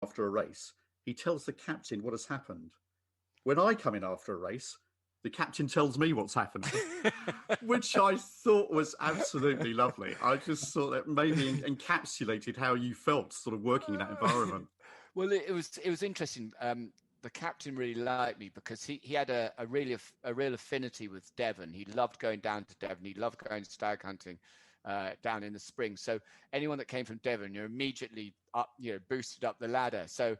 after a race, he tells the captain what has happened. When I come in after a race, the captain tells me what's happened, which I thought was absolutely lovely. I just thought that maybe encapsulated how you felt sort of working in that environment. Well, it was interesting. The captain really liked me because he had a real affinity with Devon. He loved going down to Devon. He loved going stag hunting down in the spring. So anyone that came from Devon, you're immediately up, boosted up the ladder. So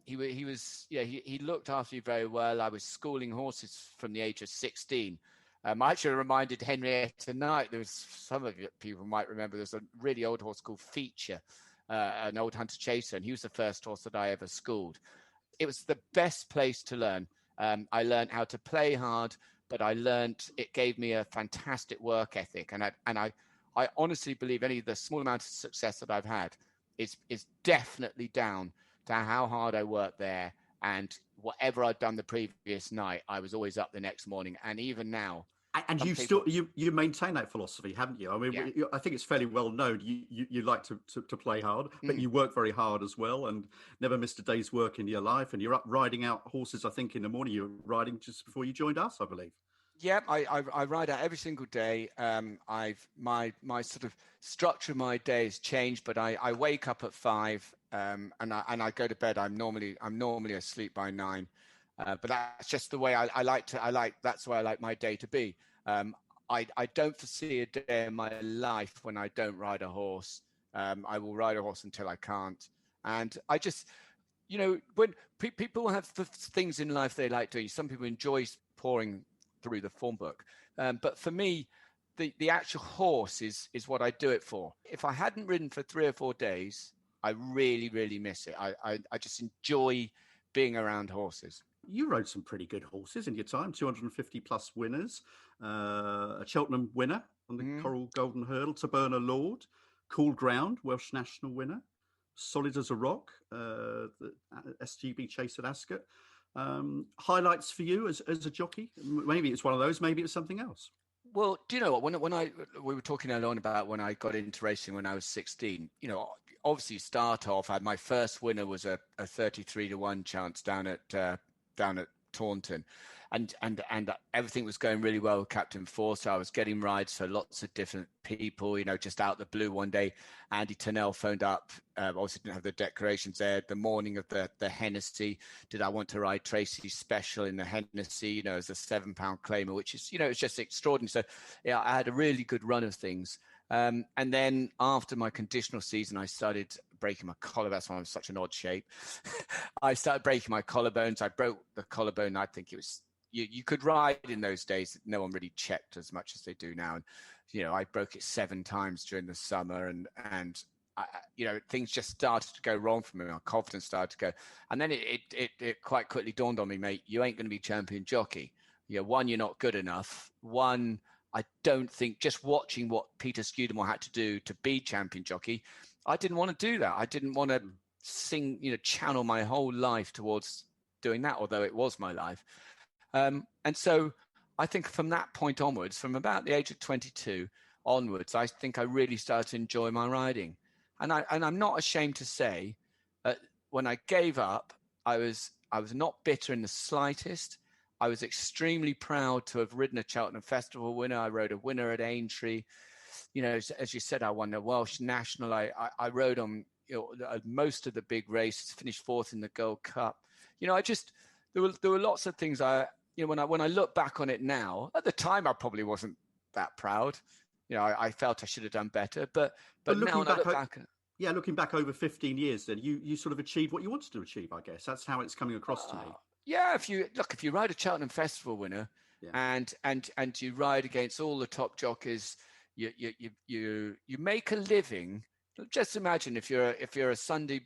he was, he looked after you very well. I was schooling horses from the age of 16. I actually reminded Henrietta Knight. There was some of you people might remember. There's a really old horse called Feature, an old hunter chaser, and he was the first horse that I ever schooled. It was the best place to learn. I learned how to play hard, but it gave me a fantastic work ethic. And I honestly believe any of the small amount of success that I've had is definitely down to how hard I worked there. And whatever I'd done the previous night, I was always up the next morning. And even now, and you maintain that philosophy, haven't you? I mean, yeah. I think it's fairly well known. You like to play hard, but you work very hard as well, and never missed a day's work in your life. And you're up riding out horses. I think in the morning you were riding just before you joined us, I believe. Yeah, I ride out every single day. My sort of structure of my day has changed, but I wake up at 5, and I go to bed. I'm normally asleep by 9. But that's just the way that's why I like my day to be. I don't foresee a day in my life when I don't ride a horse. I will ride a horse until I can't. And I just, when people have things in life they like doing, some people enjoy pouring through the form book. But for me, the actual horse is what I do it for. If I hadn't ridden for 3 or 4 days, I really, really miss it. I just enjoy being around horses. You rode some pretty good horses in your time, 250 plus winners, a Cheltenham winner on the Coral Golden Hurdle, Taberna Lord, Cool Ground, Welsh National winner, Solid as a Rock, the SGB Chase at Ascot. Highlights for you as a jockey? Maybe it's one of those, maybe it's something else. Well, do you know what? We were talking earlier on about when I got into racing when I was 16. Obviously, start off, my first winner was a 33-1 chance down at Taunton, and everything was going really well with Captain Force. I was getting rides for lots of different people. Just out the blue one day, Andy Turnell phoned up. Obviously didn't have the decorations there. The morning of the Hennessy, did I want to ride Tracy's Special in the Hennessy? As a £7 claimer, which is it's just extraordinary. So I had a really good run of things. And then after my conditional season, I started breaking my collarbone. That's why I'm such an odd shape. I started breaking my collarbones. I broke the collarbone. I think it was, you could ride in those days. No one really checked as much as they do now. And, I broke it 7 times during the summer and things just started to go wrong for me. My confidence started to go. And then it quite quickly dawned on me, mate, you ain't going to be champion jockey. One, you're not good enough. One, I don't think, just watching what Peter Scudamore had to do to be champion jockey, I didn't want to do that. I didn't want to channel my whole life towards doing that, although it was my life. And so I think from that point onwards, from about the age of 22 onwards, I think I really started to enjoy my riding. And I'm not ashamed to say when I gave up, I was not bitter in the slightest. I was extremely proud to have ridden a Cheltenham Festival winner. I rode a winner at Aintree. As you said, I won the Welsh National. I rode on most of the big races, finished 4th in the Gold Cup. There were lots of things when I look back on it now, at the time I probably wasn't that proud. I felt I should have done better. But now when I look back... Yeah, looking back over 15 years, then you sort of achieved what you wanted to achieve, I guess. That's how it's coming across to me. Yeah, if you ride a Cheltenham Festival winner, and you ride against all the top jockeys, you make a living. Just imagine if you're a Sunday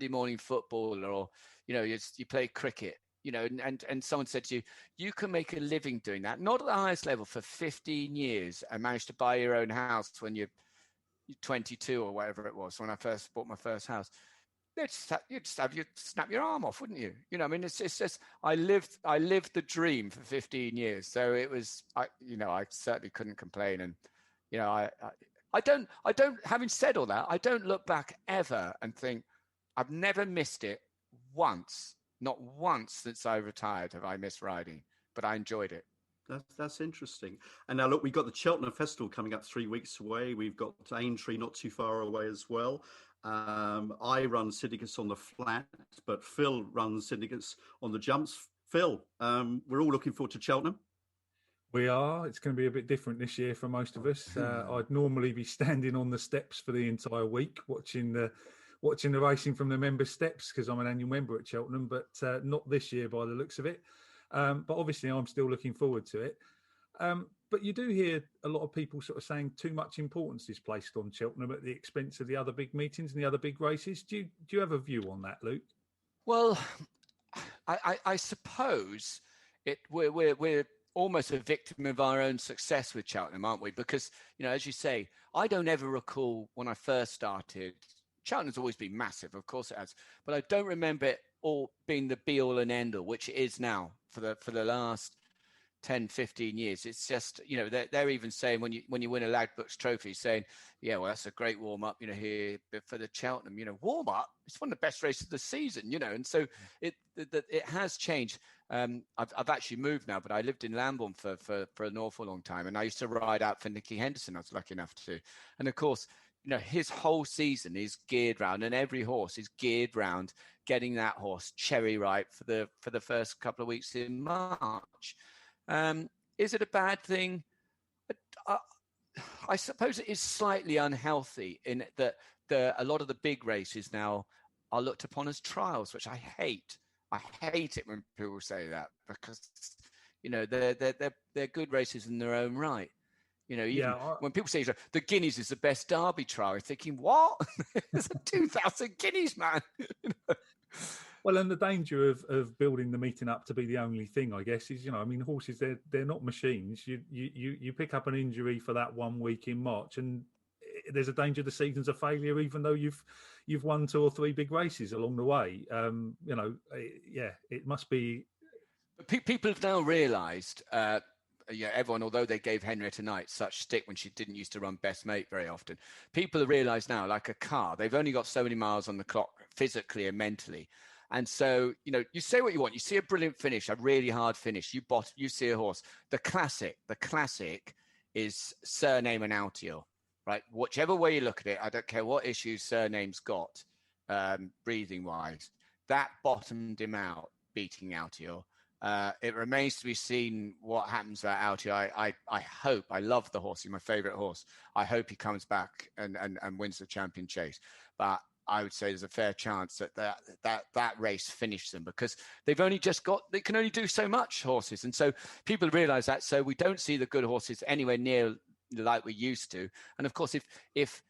morning footballer, or you play cricket, and someone said to you, you can make a living doing that, not at the highest level, for 15 years, and manage to buy your own house when you're 22 or whatever it was when I first bought my first house. You'd snap your arm off, wouldn't you? It's just I lived the dream for 15 years. So it was, I certainly couldn't complain. And I don't. Having said all that, I don't look back ever and think, I've never missed it once. Not once since I retired have I missed riding, but I enjoyed it. That's interesting. And now look, we've got the Cheltenham Festival coming up 3 weeks away. We've got Aintree not too far away as well. I run syndicates on the flat, but Phil runs syndicates on the jumps. Phil, we're all looking forward to Cheltenham. We are. It's going to be a bit different this year for most of us. I'd normally be standing on the steps for the entire week, watching the racing from the member steps because I'm an annual member at Cheltenham, but not this year by the looks of it. But obviously, I'm still looking forward to it. But you do hear a lot of people sort of saying too much importance is placed on Cheltenham at the expense of the other big meetings and the other big races. Do you have a view on that, Luke? Well, I suppose we're almost a victim of our own success with Cheltenham, aren't we? Because, as you say, I don't ever recall when I first started. Cheltenham's always been massive, of course it has, but I don't remember it all being the be all and end all, which it is now for the last 10, 15 years. It's just, they're even saying when you win a Ladbrokes trophy, saying, yeah, well, that's a great warm up, here for the Cheltenham, warm up. It's one of the best races of the season, and so it has changed. I've actually moved now, but I lived in Lambourne for an awful long time, and I used to ride out for Nicky Henderson. I was lucky enough to, and of course, his whole season is geared round, and every horse is geared round getting that horse cherry ripe for the first couple of weeks in March. Is it a bad thing? I suppose it is slightly unhealthy in that a lot of the big races now are looked upon as trials, which I hate. I hate it when people say that because they're good races in their own right. When people say the Guineas is the best Derby trial, you're thinking, what? There's 2,000 Guineas, man. Well, and the danger of building the meeting up to be the only thing, I guess, is horses they're not machines. You pick up an injury for that 1 week in March, and there's a danger the season's a failure, even though you've won 2 or 3 big races along the way. It must be. People have now realised. Everyone, although they gave Henrietta Knight such stick when she didn't used to run best mate very often, people have realised now, like a car, they've only got so many miles on the clock physically and mentally. And so, you say what you want. You see a brilliant finish, a really hard finish. You see a horse. The classic is Surname and Altior, right? Whichever way you look at it, I don't care what issues Surname's got, breathing-wise. That bottomed him out, beating Altior. It remains to be seen what happens at Altior. I hope, I love the horse. He's my favourite horse. I hope he comes back and wins the champion chase. But I would say there's a fair chance that race finishes them because they can only do so much, horses. And so people realise that. So we don't see the good horses anywhere near like we used to. And of course, if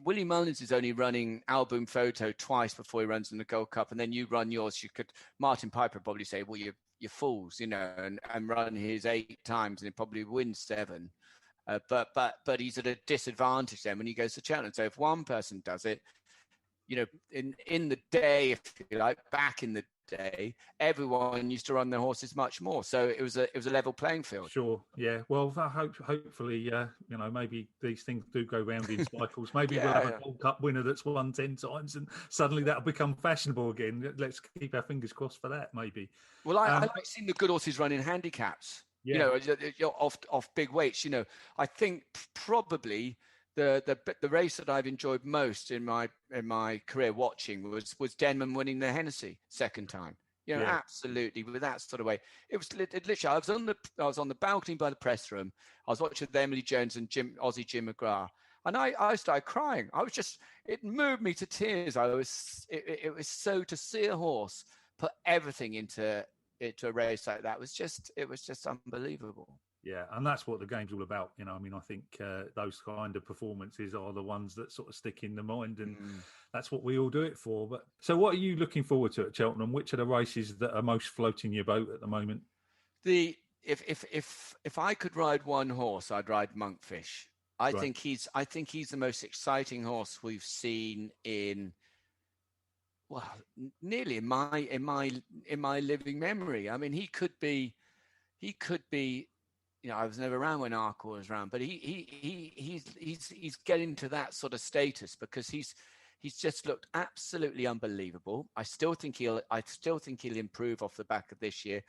Willie Mullins is only running Album Photo twice before he runs in the Gold Cup, and then you run yours, Martin Piper probably say, well, you're fools, and run his 8 times and he probably wins 7. But he's at a disadvantage then when he goes to Cheltenham. So if one person does it, in the day, if you like, back in the day, everyone used to run their horses much more. So it was a level playing field. Sure, yeah. Well, hopefully, maybe these things do go round in cycles. Maybe we'll have a Gold Cup winner that's won 10 times, and suddenly that'll become fashionable again. Let's keep our fingers crossed for that, maybe. Well, I like seeing the good horses running handicaps. Yeah. Off big weights. I think probably the race that I've enjoyed most in my career watching was Denman winning the Hennessy second time. Absolutely, with that sort of way. It was literally. I was on the balcony by the press room. I was watching Emily Jones and Jim McGrath, and I started crying. It moved me to tears. It was so to see a horse put everything into a race like that was just unbelievable. Yeah, and that's what the game's all about. I think those kind of performances are the ones that sort of stick in the mind, and that's what we all do it for. But so, what are you looking forward to at Cheltenham? Which are the races that are most floating your boat at the moment? If I could ride one horse, I'd ride Monkfish. I think he's the most exciting horse we've seen in nearly in my living memory. I mean, he could be. I was never around when Arkle was around, but he's getting to that sort of status because he's He's just looked absolutely unbelievable. I still think he'll improve off the back of this year.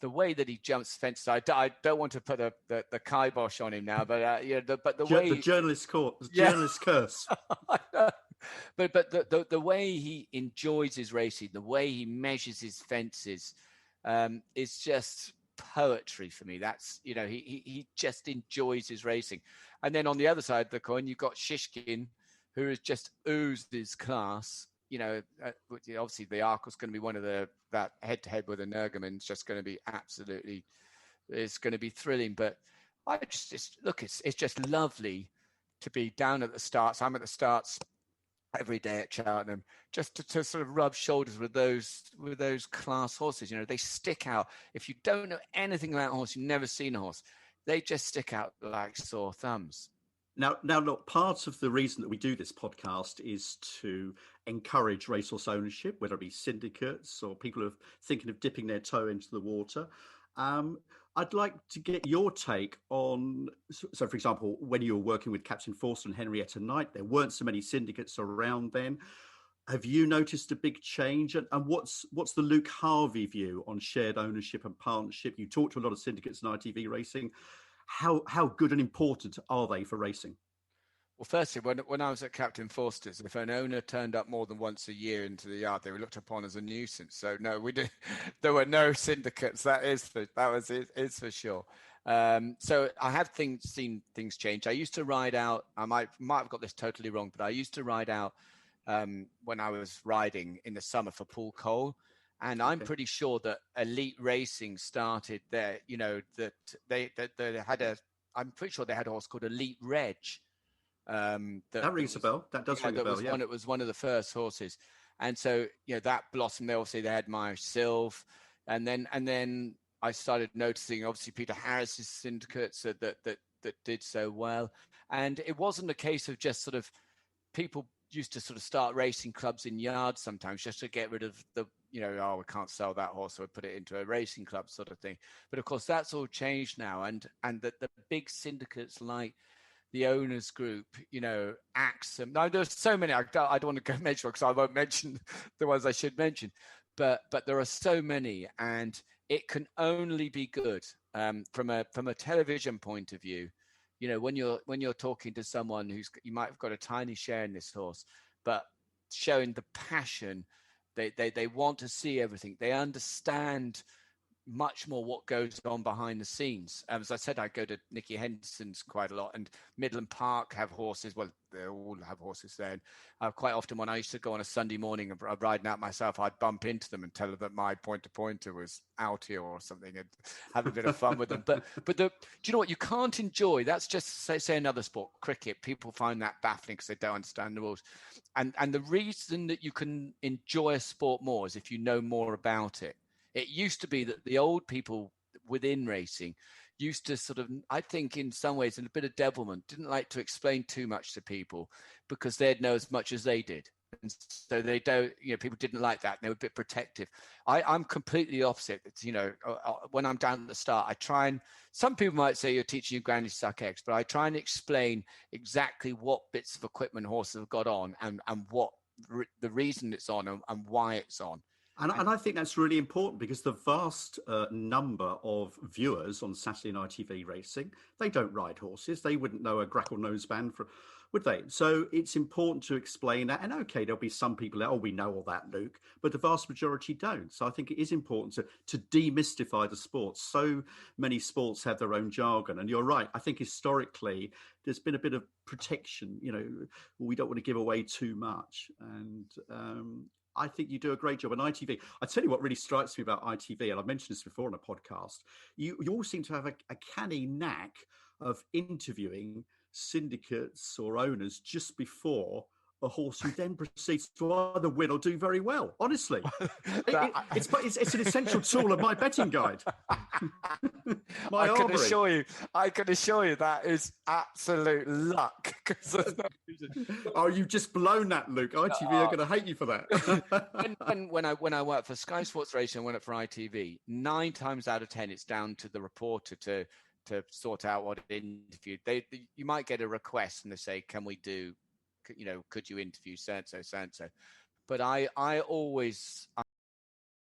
The way that he jumps fences, I don't want to put the kibosh on him now, but the journalist curse. But the way he enjoys his racing, the way he measures his fences, is just poetry for me. That's, he just enjoys his racing. And then on the other side of the coin, you've got Shishkin, who has just oozed his class. Obviously the Arkle's going to be one of that head-to-head with a Nergaman. It's just going to be it's going to be thrilling. But it's just lovely to be down at the starts. I'm at the starts every day at Cheltenham, just to sort of rub shoulders with those class horses. They stick out. If you don't know anything about a horse, you've never seen a horse, they just stick out like sore thumbs. Now, look, part of the reason that we do this podcast is to encourage racehorse ownership, whether it be syndicates or people who are thinking of dipping their toe into the water. I'd like to get your take on, so for example, when you were working with Captain Forster and Henrietta Knight, there weren't so many syndicates around then. Have you noticed a big change? And what's the Luke Harvey view on shared ownership and partnership? You talk to a lot of syndicates in ITV racing. How good and important are they for racing? Well, firstly, when I was at Captain Forster's, if an owner turned up more than once a year into the yard, they were looked upon as a nuisance. So no, there were no syndicates. That is for sure. So I have seen things change. I used to ride out. I might have got this totally wrong, but I used to ride out when I was riding in the summer for Paul Cole. And I'm pretty sure that Elite Racing started there, that they had I'm pretty sure they had a horse called Elite Reg. That rings a bell. That does ring a bell, yeah. It was one of the first horses. And so, that blossomed. They had my Sylve. And then I started noticing, obviously, Peter Harris's syndicates that did so well. And it wasn't a case of just sort of people used to sort of start racing clubs in yards sometimes just to get rid of the, we can't sell that horse, so we put it into a racing club sort of thing. But of course, that's all changed now. And the big syndicates like the Owners Group, Axum. Now, there's so many. I don't want to go mention because I won't mention the ones I should mention. But there are so many, and it can only be good from a television point of view. When you're talking to someone you might have got a tiny share in this horse, but showing the passion, they want to see everything. They understand much more what goes on behind the scenes. As I said, I go to Nicky Henderson's quite a lot, and Midland Park have horses. Well, they all have horses there. And quite often when I used to go on a Sunday morning and riding out myself, I'd bump into them and tell them that my pointer was out here or something and have a bit of fun with them. But do you know what? You can't enjoy. That's just say another sport, cricket. People find that baffling because they don't understand the rules. And the reason that you can enjoy a sport more is if you know more about it. It used to be that the old people within racing used to sort of, I think in some ways, in a bit of devilment, didn't like to explain too much to people because they'd know as much as they did. And so they don't, people didn't like that. And they were a bit protective. I'm completely opposite. It's, when I'm down at the start, I try and, some people might say you're teaching your granny to suck eggs, but I try and explain exactly what bits of equipment horses have got on and what the reason it's on and why it's on. And I think that's really important because the vast number of viewers on Saturday Night TV racing, they don't ride horses. They wouldn't know a grackle noseband, would they? So it's important to explain that. And okay, there'll be some people that, we know all that, Luke, but the vast majority don't. So I think it is important to demystify the sport. So many sports have their own jargon. And you're right. I think historically, there's been a bit of protection. We don't want to give away too much. And I think you do a great job on ITV. I tell you what really strikes me about ITV, and I've mentioned this before on a podcast, you all seem to have a canny knack of interviewing syndicates or owners just before a horse who then proceeds to either win or do very well. Honestly, it's an essential tool of my betting guide. I can assure you that is absolute luck. You've just blown that, Luke. ITV are going to hate you for that. when I worked for Sky Sports Racing and went for ITV, 9 times out of 10, it's down to the reporter to sort out what interview. You might get a request and they say, can we do you know, could you interview so and so, so and so? But I always